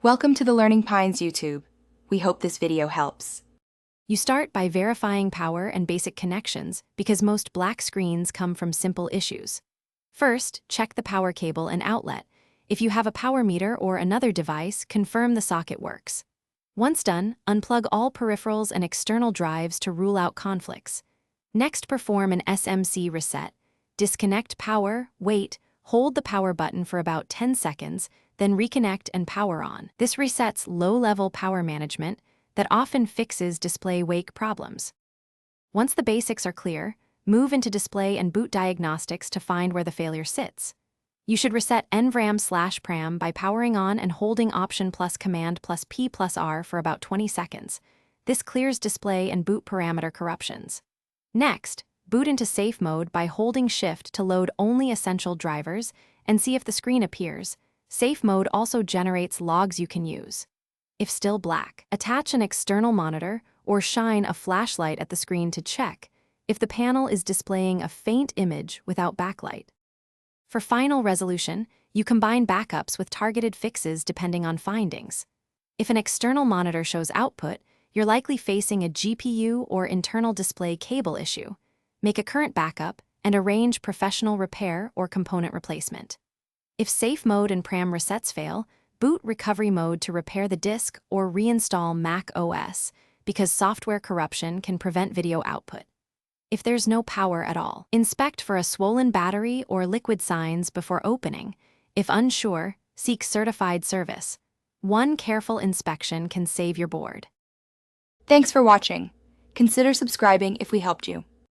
Welcome to the Learning Pines YouTube. We hope this video helps. You start by verifying power and basic connections because most black screens come from simple issues. First, check the power cable and outlet. If you have a power meter or another device, confirm the socket works. Once done, unplug all peripherals and external drives to rule out conflicts. Next, perform an SMC reset. Disconnect power, wait, hold the power button for about 10 seconds, then reconnect and power on. This resets low-level power management that often fixes display wake problems. Once the basics are clear, move into display and boot diagnostics to find where the failure sits. You should reset NVRAM/PRAM by powering on and holding Option plus Command plus P plus R for about 20 seconds. This clears display and boot parameter corruptions. Next, boot into safe mode by holding Shift to load only essential drivers and see if the screen appears. Safe mode also generates logs you can use. If still black, attach an external monitor or shine a flashlight at the screen to check if the panel is displaying a faint image without backlight. For final resolution, you combine backups with targeted fixes depending on findings. If an external monitor shows output, you're likely facing a GPU or internal display cable issue. Make a current backup and arrange professional repair or component replacement. If safe mode and PRAM resets fail, boot recovery mode to repair the disk or reinstall Mac OS because software corruption can prevent video output. If there's no power at all, inspect for a swollen battery or liquid signs before opening. If unsure, seek certified service. One careful inspection can save your board. Thanks for watching. Consider subscribing if we helped you.